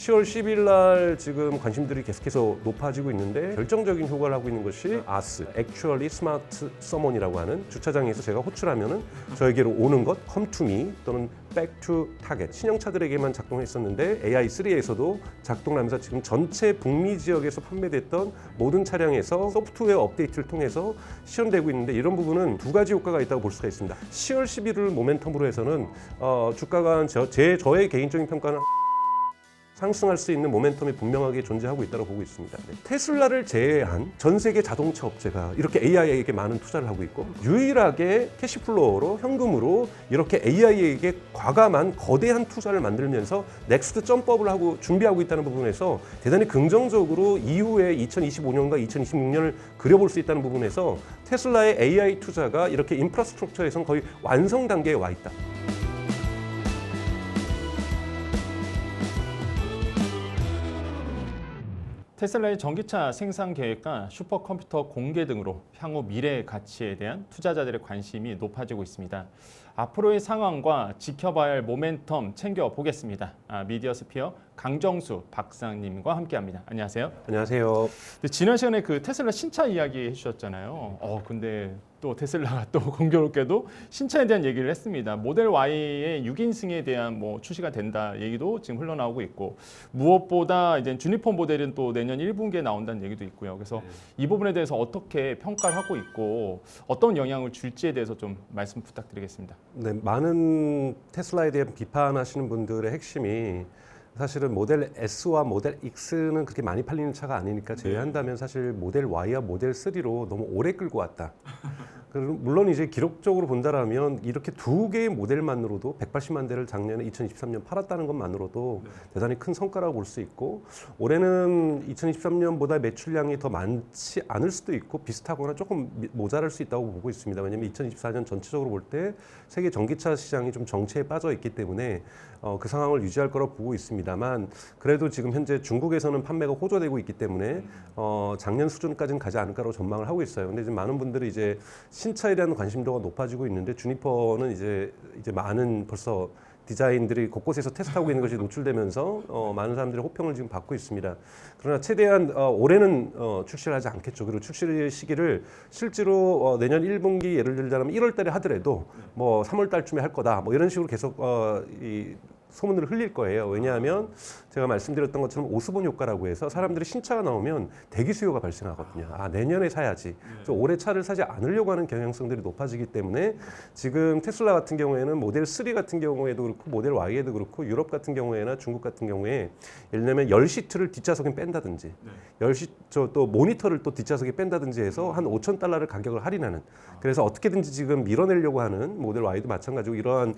10월 10일 날 지금 관심들이 계속해서 높아지고 있는데 결정적인 효과를 하고 있는 것이 AS, Actually Smart Summon이라고 하는 주차장에서 제가 호출하면은 저에게로 오는 것, Come to Me 또는 Back to Target. 신형차들에게만 작동했었는데 AI3에서도 작동하면서 지금 전체 북미 지역에서 판매됐던 모든 차량에서 소프트웨어 업데이트를 통해서 시연되고 있는데 이런 부분은 두 가지 효과가 있다고 볼 수가 있습니다. 10월 11일 모멘텀으로 해서는 주가가 저의 개인적인 평가는 상승할 수 있는 모멘텀이 분명하게 존재하고 있다고 보고 있습니다. 테슬라를 제외한 전 세계 자동차 업체가 이렇게 AI에게 많은 투자를 하고 있고 유일하게 캐시플로우로 현금으로 이렇게 AI에게 과감한 거대한 투자를 만들면서 넥스트 점프업을 하고 준비하고 있다는 부분에서 대단히 긍정적으로 이후에 2025년과 2026년을 그려볼 수 있다는 부분에서 테슬라의 AI 투자가 이렇게 인프라스트럭처에서는 거의 완성 단계에 와 있다. 테슬라의 전기차 생산 계획과 슈퍼컴퓨터 공개 등으로 향후 미래의 가치에 대한 투자자들의 관심이 높아지고 있습니다. 앞으로의 상황과 지켜봐야 할 모멘텀 챙겨보겠습니다. 미디어스피어 강정수 박사님과 함께합니다. 안녕하세요. 안녕하세요. 지난 시간에 그 테슬라 신차 이야기 해주셨잖아요. 근데 또 테슬라가 또 공교롭게도 신차에 대한 얘기를 했습니다. 모델 Y의 6인승에 대한 출시가 된다 얘기도 지금 흘러나오고 있고 무엇보다 이제 주니퍼 모델은 또 내년 1분기에 나온다는 얘기도 있고요. 그래서 이 부분에 대해서 어떻게 평가를 하고 있고 어떤 영향을 줄지에 대해서 좀 말씀 부탁드리겠습니다. 네, 많은 테슬라에 대한 비판하시는 분들의 핵심이 사실은 모델 S와 모델 X는 그렇게 많이 팔리는 차가 아니니까 제외한다면 사실 모델 Y와 모델 3로 너무 오래 끌고 왔다. 물론 이제 기록적으로 본다라면 이렇게 두 개의 모델만으로도 180만 대를 작년에 2023년 팔았다는 것만으로도 대단히 큰 성과라고 볼 수 있고 올해는 2023년보다 매출량이 더 많지 않을 수도 있고 비슷하거나 조금 모자랄 수 있다고 보고 있습니다. 왜냐하면 2024년 전체적으로 볼 때 세계 전기차 시장이 좀 정체에 빠져 있기 때문에 그 상황을 유지할 거라고 보고 있습니다만 그래도 지금 현재 중국에서는 판매가 호조되고 있기 때문에 작년 수준까지는 가지 않을까라고 전망을 하고 있어요. 근데 지금 많은 분들이 이제 신차에 대한 관심도가 높아지고 있는데 주니퍼는 이제 많은 벌써 디자인들이 곳곳에서 테스트하고 있는 것이 노출되면서 많은 사람들의 호평을 지금 받고 있습니다. 그러나 최대한 올해는 출시를 하지 않겠죠. 그리고 출시 시기를 실제로 내년 1분기 예를 들자면 1월 달에 하더라도 3월 달쯤에 할 거다. 이런 식으로 계속 소문을 흘릴 거예요. 왜냐하면 제가 말씀드렸던 것처럼 오스본 효과라고 해서 사람들이 신차가 나오면 대기 수요가 발생하거든요. 내년에 사야지. 올해 차를 사지 않으려고 하는 경향성들이 높아지기 때문에 지금 테슬라 같은 경우에는 모델 3 같은 경우에도 그렇고 모델 Y에도 그렇고 유럽 같은 경우에나 중국 같은 경우에 예를 들면 10시트를 뒷좌석에 뺀다든지 또 모니터를 또 뒷좌석에 뺀다든지 해서 한 $5,000를 가격을 할인하는 그래서 어떻게든지 지금 밀어내려고 하는 모델 Y도 마찬가지고 이러한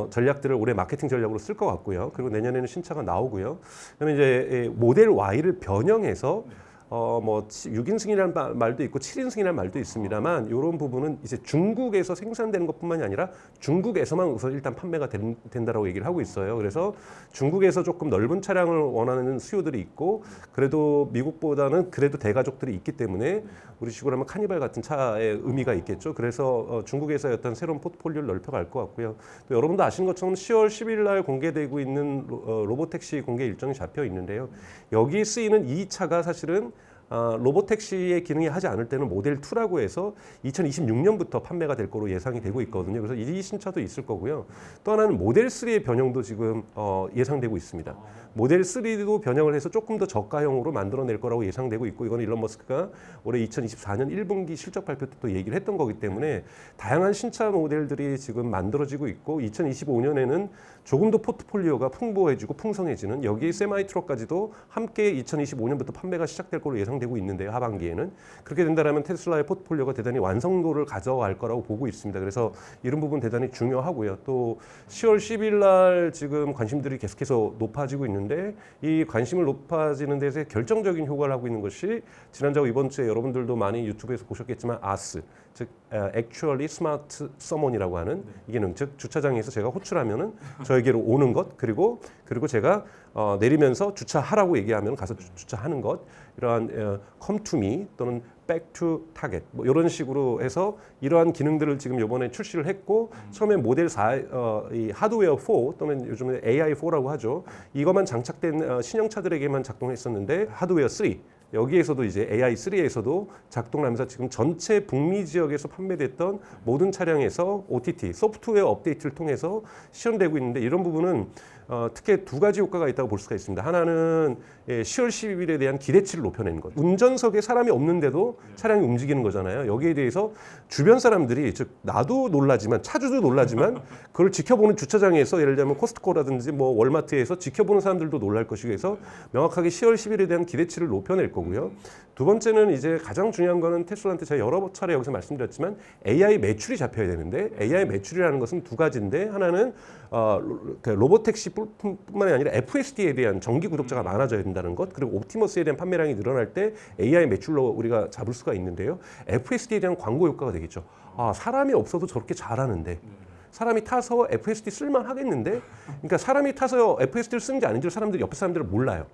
전략들을 올해 마케팅 전략으로 쓸 것 같고요. 그리고 내년에는 신차가 나오고요. 그다음에 이제 모델 Y를 변형해서 6인승이라는 말도 있고 7인승이라는 말도 있습니다만 이런 부분은 이제 중국에서 생산되는 것뿐만이 아니라 중국에서만 우선 일단 판매가 된다라고 얘기를 하고 있어요. 그래서 중국에서 조금 넓은 차량을 원하는 수요들이 있고 그래도 미국보다는 그래도 대가족들이 있기 때문에 우리 식으로 하면 카니발 같은 차의 의미가 있겠죠. 그래서 중국에서의 어떤 새로운 포트폴리오를 넓혀갈 것 같고요. 또 여러분도 아시는 것처럼 10월 10일 날 공개되고 있는 로보택시 공개 일정이 잡혀 있는데요. 여기 쓰이는 이 차가 사실은 로보택시의 기능이 하지 않을 때는 모델 2라고 해서 2026년부터 판매가 될 거로 예상이 되고 있거든요. 그래서 이 신차도 있을 거고요. 또 하나는 모델 3의 변형도 지금 예상되고 있습니다. 모델 3도 변형을 해서 조금 더 저가형으로 만들어낼 거라고 예상되고 있고 이건 일론 머스크가 올해 2024년 1분기 실적 발표 때 또 얘기를 했던 거기 때문에 다양한 신차 모델들이 지금 만들어지고 있고 2025년에는 조금 더 포트폴리오가 풍부해지고 풍성해지는 여기 세마이 트럭까지도 함께 2025년부터 판매가 시작될 거로 예상되고 있는데요. 하반기에는. 그렇게 된다면 테슬라의 포트폴리오가 대단히 완성도를 가져갈 거라고 보고 있습니다. 그래서 이런 부분 대단히 중요하고요. 또 10월 10일 날 지금 관심들이 계속해서 높아지고 있는데 이 관심을 높아지는 데서 결정적인 효과를 하고 있는 것이 지난주와 이번 주에 여러분들도 많이 유튜브에서 보셨겠지만 AS, 즉 Actually Smart Summon이라고 하는 이 기능, 즉 주차장에서 제가 호출하면은 저에게로 오는 것 그리고 제가 내리면서 주차하라고 얘기하면 가서 주차하는 것 이러한 Come to Me 또는 back to target 뭐 이런 식으로 해서 이러한 기능들을 지금 이번에 출시를 했고 처음에 모델 4, 이 하드웨어 4 또는 요즘에 AI4라고 하죠. 이것만 장착된 신형차들에게만 작동했었는데 하드웨어 3 여기에서도 이제 AI3에서도 작동을 하면서 지금 전체 북미 지역에서 판매됐던 모든 차량에서 OTT 소프트웨어 업데이트를 통해서 시연되고 있는데 이런 부분은 특히 두 가지 효과가 있다고 볼 수가 있습니다. 하나는 10월 10일에 대한 기대치를 높여내는 것. 운전석에 사람이 없는데도 차량이 움직이는 거잖아요. 여기에 대해서 주변 사람들이 즉 나도 놀라지만 차주도 놀라지만 그걸 지켜보는 주차장에서 예를 들면 코스트코라든지 뭐 월마트에서 지켜보는 사람들도 놀랄 것이고 해서 명확하게 10월 10일에 대한 기대치를 높여낼 거고요. 두 번째는 이제 가장 중요한 거는 테슬라한테 제가 여러 차례 여기서 말씀드렸지만 AI 매출이 잡혀야 되는데 AI 매출이라는 것은 두 가지인데 하나는 로보택시 뿐만이 아니라 FSD에 대한 정기 구독자가 많아져야 된다는 것 그리고 옵티머스에 대한 판매량이 늘어날 때 AI 매출로 우리가 잡을 수가 있는데요. FSD에 대한 광고 효과가 되겠죠. 아, 사람이 없어도 저렇게 잘하는데 사람이 타서 FSD 쓸만 하겠는데 그러니까 사람이 타서 FSD를 쓰는 게 아닌 줄 사람들이 옆에 사람들은 몰라요.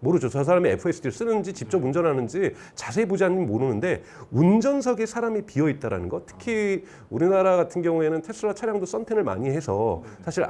모르죠. 저 사람이 FSD를 쓰는지 직접 운전하는지 자세히 보지 않으면 모르는데 운전석에 사람이 비어 있다라는 것. 특히 우리나라 같은 경우에는 테슬라 차량도 썬텐을 많이 해서 사실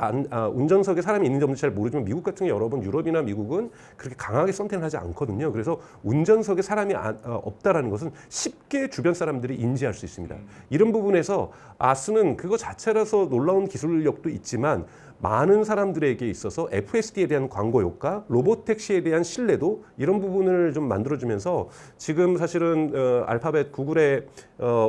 운전석에 사람이 있는지 없는지 잘 모르지만 미국 같은 경우 여러분 유럽이나 미국은 그렇게 강하게 썬텐을 하지 않거든요. 그래서 운전석에 사람이 없다라는 것은 쉽게 주변 사람들이 인지할 수 있습니다. 이런 부분에서 아스는 그거 자체라서 놀라운 기술력도 있지만 많은 사람들에게 있어서 FSD에 대한 광고 효과, 로보택시에 대한 신뢰도 이런 부분을 좀 만들어주면서 지금 사실은 알파벳 구글의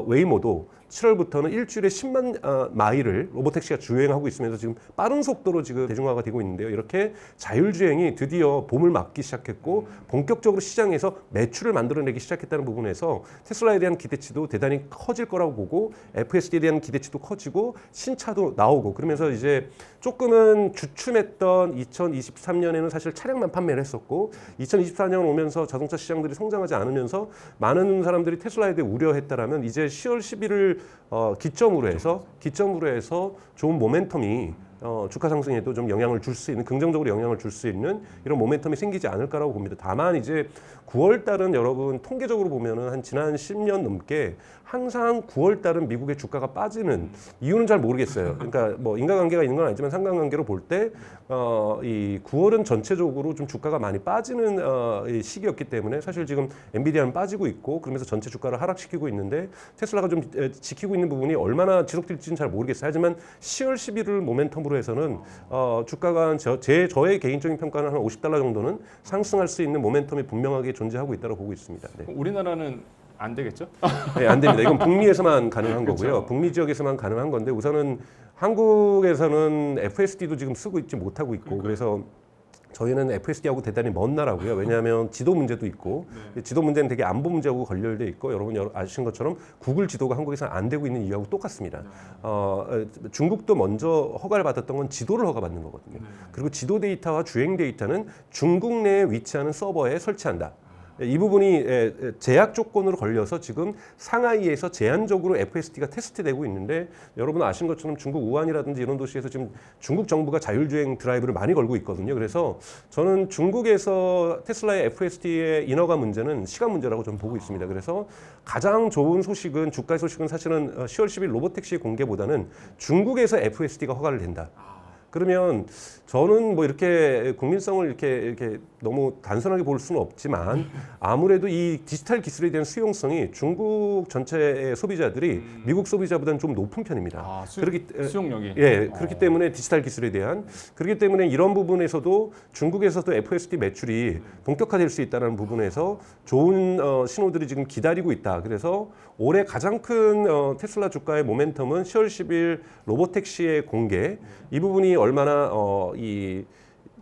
웨이모도 7월부터는 일주일에 10만 마일을 로보택시가 주행하고 있으면서 지금 빠른 속도로 지금 대중화가 되고 있는데요. 이렇게 자율주행이 드디어 봄을 맞기 시작했고 본격적으로 시장에서 매출을 만들어내기 시작했다는 부분에서 테슬라에 대한 기대치도 대단히 커질 거라고 보고 FSD에 대한 기대치도 커지고 신차도 나오고 그러면서 이제 조금은 주춤했던 2023년에는 사실 차량만 판매를 했었고 2024년 오면서 자동차 시장들이 성장하지 않으면서 많은 사람들이 테슬라에 대해 우려했다라면 이제 10월 10일을 기점으로 해서 좋은 모멘텀이 주가 상승에도 좀 영향을 줄 수 있는 긍정적으로 영향을 줄 수 있는 이런 모멘텀이 생기지 않을 거라고 봅니다. 다만 이제 9월 달은 여러분 통계적으로 보면은 한 지난 10년 넘게 항상 9월 달은 미국의 주가가 빠지는 이유는 잘 모르겠어요. 그러니까 뭐 인과관계가 있는 건 아니지만 상관관계로 볼 때 이 9월은 전체적으로 좀 주가가 많이 빠지는 이 시기였기 때문에 사실 지금 엔비디아는 빠지고 있고 그러면서 전체 주가를 하락시키고 있는데 테슬라가 좀 지키고 있는 부분이 얼마나 지속될지는 잘 모르겠어요. 하지만 10월 11일 모멘텀으로 해서는 주가가 저의 개인적인 평가는 한 $50 정도는 상승할 수 있는 모멘텀이 분명하게 존재하고 있다고 보고 있습니다. 네. 우리나라는 안 되겠죠? 네, 안 됩니다. 이건 북미에서만 가능한 그렇죠. 거고요. 북미 지역에서만 가능한 건데 우선은 한국에서는 FSD도 지금 쓰고 있지 못하고 있고 그래서 저희는 FSD하고 대단히 먼 나라고요. 왜냐하면 지도 문제도 있고 지도 문제는 되게 안보 문제하고 관련돼 있고 여러분 아시는 것처럼 구글 지도가 한국에서는 안 되고 있는 이유하고 똑같습니다. 중국도 먼저 허가를 받았던 건 지도를 허가받는 거거든요. 그리고 지도 데이터와 주행 데이터는 중국 내에 위치하는 서버에 설치한다. 이 부분이 제약 조건으로 걸려서 지금 상하이에서 제한적으로 FSD가 테스트되고 있는데 여러분 아시는 것처럼 중국 우한이라든지 이런 도시에서 지금 중국 정부가 자율주행 드라이브를 많이 걸고 있거든요. 그래서 저는 중국에서 테슬라의 FSD의 인허가 문제는 시간 문제라고 저는 보고 있습니다. 그래서 가장 좋은 소식은 주가의 소식은 사실은 10월 10일 로보택시 공개보다는 중국에서 FSD가 허가를 된다. 그러면 저는 뭐 이렇게 국민성을 이렇게 너무 단순하게 볼 수는 없지만 아무래도 이 디지털 기술에 대한 수용성이 중국 전체의 소비자들이 미국 소비자보다는 좀 높은 편입니다. 수용력이. 예, 그렇기 때문에 디지털 기술에 대한 그렇기 때문에 이런 부분에서도 중국에서도 FSD 매출이 본격화될 수 있다는 부분에서 좋은 신호들이 지금 기다리고 있다. 그래서 올해 가장 큰 테슬라 주가의 모멘텀은 10월 10일 로보택시의 공개 이 부분이 얼마나 이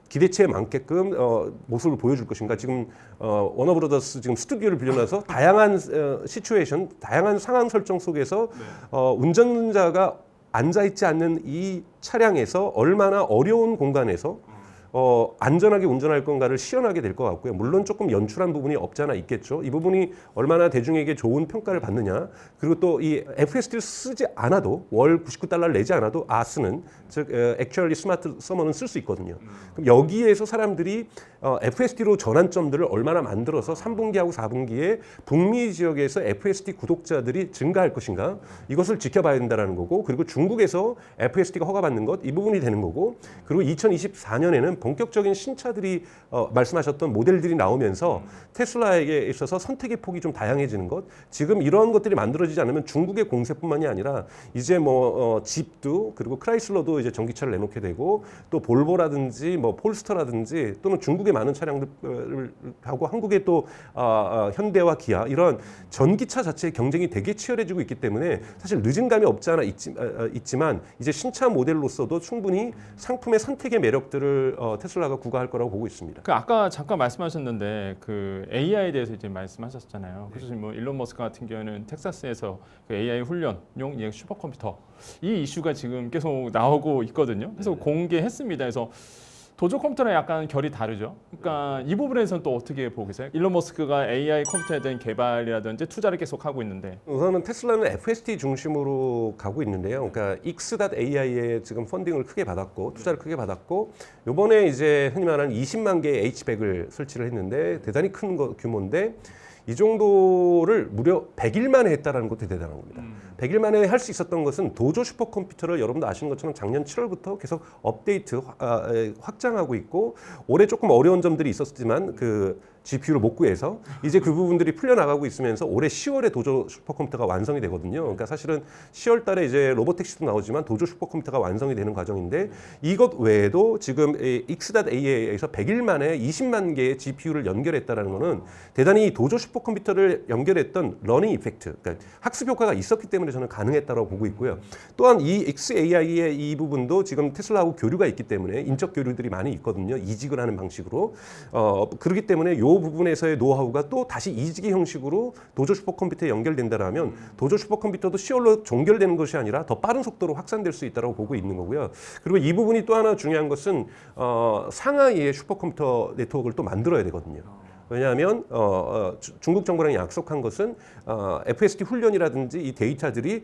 기대치에 맞게끔 모습을 보여줄 것인가. 지금 워너브라더스 지금 스튜디오를 빌려놔서 다양한 시츄에이션, 다양한 상황 설정 속에서 운전자가 앉아 있지 않는 이 차량에서 얼마나 어려운 공간에서 안전하게 운전할 건가를 시연하게 될 것 같고요. 물론 조금 연출한 부분이 없지 않아 있겠죠. 이 부분이 얼마나 대중에게 좋은 평가를 받느냐. 그리고 또 이 FSD를 쓰지 않아도 월 99달러를 내지 않아도 쓰는 즉 액츄얼리 스마트 서머는 쓸 수 있거든요. 그럼 여기에서 사람들이 FSD로 전환점들을 얼마나 만들어서 3분기하고 4분기에 북미 지역에서 FSD 구독자들이 증가할 것인가 이것을 지켜봐야 된다는 거고 그리고 중국에서 FSD가 허가받는 것 이 부분이 되는 거고 그리고 2024년에는 본격적인 신차들이 말씀하셨던 모델들이 나오면서 테슬라에게 있어서 선택의 폭이 좀 다양해지는 것 지금 이런 것들이 만들어지지 않으면 중국의 공세뿐만이 아니라 이제 집도 그리고 크라이슬러도 이제 전기차를 내놓게 되고 또 볼보라든지 폴스터라든지 또는 중국의 많은 차량들 하고 한국의 또 현대와 기아 이런 전기차 자체의 경쟁이 되게 치열해지고 있기 때문에 사실 늦은 감이 없지 않아 있지만 이제 신차 모델로서도 충분히 상품의 선택의 매력들을 테슬라가 구가할 거라고 보고 있습니다. 그 아까 잠깐 말씀하셨는데 그 AI에 대해서 이제 말씀하셨잖아요. 그래서 지금 일론 머스크 같은 경우에는 텍사스에서 그 AI 훈련용 슈퍼컴퓨터 이 이슈가 지금 계속 나오고 있거든요. 그래서 공개했습니다. 그래서 도조 컴퓨터랑 약간 결이 다르죠. 그러니까 이 부분에서는 또 어떻게 보고 계세요? 일론 머스크가 AI 컴퓨터에 대한 개발이라든지 투자를 계속 하고 있는데 우선은 테슬라는 FSD 중심으로 가고 있는데요. 그러니까 X.AI에 지금 펀딩을 크게 받았고 투자를 크게 받았고 이번에 이제 흔히 말하는 20만 개의 H100을 설치를 했는데 대단히 큰 규모인데 이 정도를 무려 100일 만에 했다는 것도 대단한 겁니다. 100일 만에 할 수 있었던 것은 도조 슈퍼컴퓨터를 여러분도 아시는 것처럼 작년 7월부터 계속 업데이트 확장하고 있고 올해 조금 어려운 점들이 있었지만 그 GPU를 못 구해서 이제 그 부분들이 풀려나가고 있으면서 올해 10월에 도조 슈퍼컴퓨터가 완성이 되거든요. 그러니까 사실은 10월 달에 이제 로보택시도 나오지만 도조 슈퍼컴퓨터가 완성이 되는 과정인데 이것 외에도 지금 X.AI에서 100일 만에 20만 개의 GPU를 연결했다는 것은 대단히 도조 슈퍼컴퓨터를 연결했던 러닝 이펙트, 그러니까 학습 효과가 있었기 때문에 저는 가능했다고 보고 있고요. 또한 이 X.AI의 이 부분도 지금 테슬라하고 교류가 있기 때문에 인적 교류들이 많이 있거든요. 이직을 하는 방식으로. 그렇기 때문에 이 부분에서의 노하우가 또 다시 이직의 형식으로 도조 슈퍼컴퓨터에 연결된다면 도조 슈퍼컴퓨터도 10월로 종결되는 것이 아니라 더 빠른 속도로 확산될 수 있다고 보고 있는 거고요. 그리고 이 부분이 또 하나 중요한 것은 상하이의 슈퍼컴퓨터 네트워크를 또 만들어야 되거든요. 왜냐하면 중국 정부랑 약속한 것은 FSD 훈련이라든지 이 데이터들이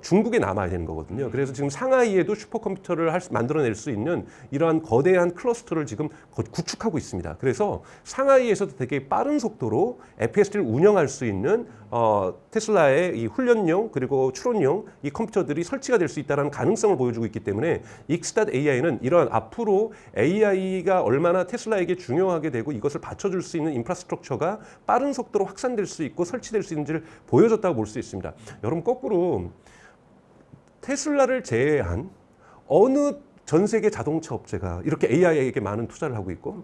중국에 남아야 되는 거거든요. 그래서 지금 상하이에도 슈퍼컴퓨터를 만들어낼 수 있는 이러한 거대한 클러스터를 지금 구축하고 있습니다. 그래서 상하이에서도 되게 빠른 속도로 FSD를 운영할 수 있는 테슬라의 이 훈련용 그리고 추론용 이 컴퓨터들이 설치가 될 수 있다는 가능성을 보여주고 있기 때문에 X.AI는 이러한 앞으로 AI가 얼마나 테슬라에게 중요하게 되고 이것을 받쳐줄 수 있는 인프라스트럭처가 빠른 속도로 확산될 수 있고 설치될 수 있는지를 보여줬다고 볼 수 있습니다. 여러분 거꾸로 테슬라를 제외한 어느 전 세계 자동차 업체가 이렇게 AI에게 많은 투자를 하고 있고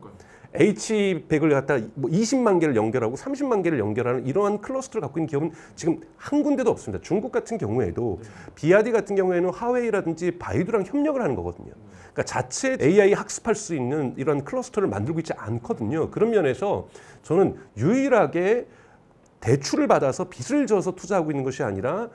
H100을 갖다 20만 개를 연결하고 30만 개를 연결하는 이러한 클러스터를 갖고 있는 기업은 지금 한 군데도 없습니다. 중국 같은 경우에도 비아디 같은 경우에는 화웨이라든지 바이두랑 협력을 하는 거거든요. 그러니까 자체 AI 학습할 수 있는 이런 클러스터를 만들고 있지 않거든요. 그런 면에서 저는 유일하게 대출을 받아서 빚을 져서 투자하고 있는 것이 아니라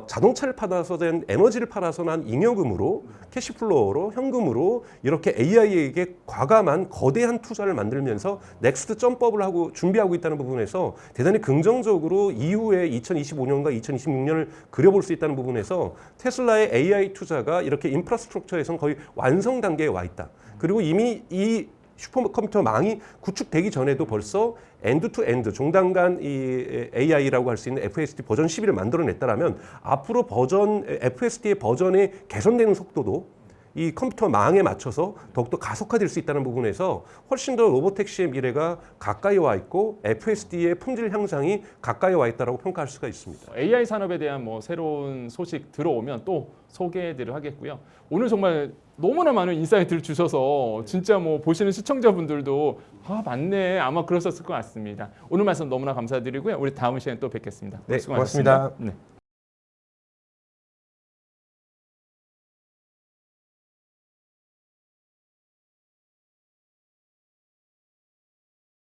자동차를 팔아서 된 에너지를 팔아서 난 잉여금으로 캐시플로우로 현금으로 이렇게 AI에게 과감한 거대한 투자를 만들면서 넥스트 점법을 하고 준비하고 있다는 부분에서 대단히 긍정적으로 이후에 2025년과 2026년을 그려볼 수 있다는 부분에서 테슬라의 AI 투자가 이렇게 인프라스트럭처에서는 거의 완성 단계에 와 있다. 그리고 이미 이 슈퍼컴퓨터 망이 구축되기 전에도 벌써 엔드 투 엔드 종단간 이 AI라고 할 수 있는 FSD 버전 11을 만들어냈다라면 앞으로 FSD의 버전이 개선되는 속도도 이 컴퓨터 망에 맞춰서 더욱더 가속화될 수 있다는 부분에서 훨씬 더 로보택시의 미래가 가까이 와 있고 FSD의 품질 향상이 가까이 와 있다고 평가할 수가 있습니다. AI 산업에 대한 새로운 소식 들어오면 또 소개해드리도록 하겠고요. 오늘 정말 너무나 많은 인사이트를 주셔서 진짜 보시는 시청자분들도 맞네 아마 그러셨을 것 같습니다. 오늘 말씀 너무나 감사드리고요. 우리 다음 시간에 또 뵙겠습니다. 네, 수고하셨습니다. 고맙습니다. 네.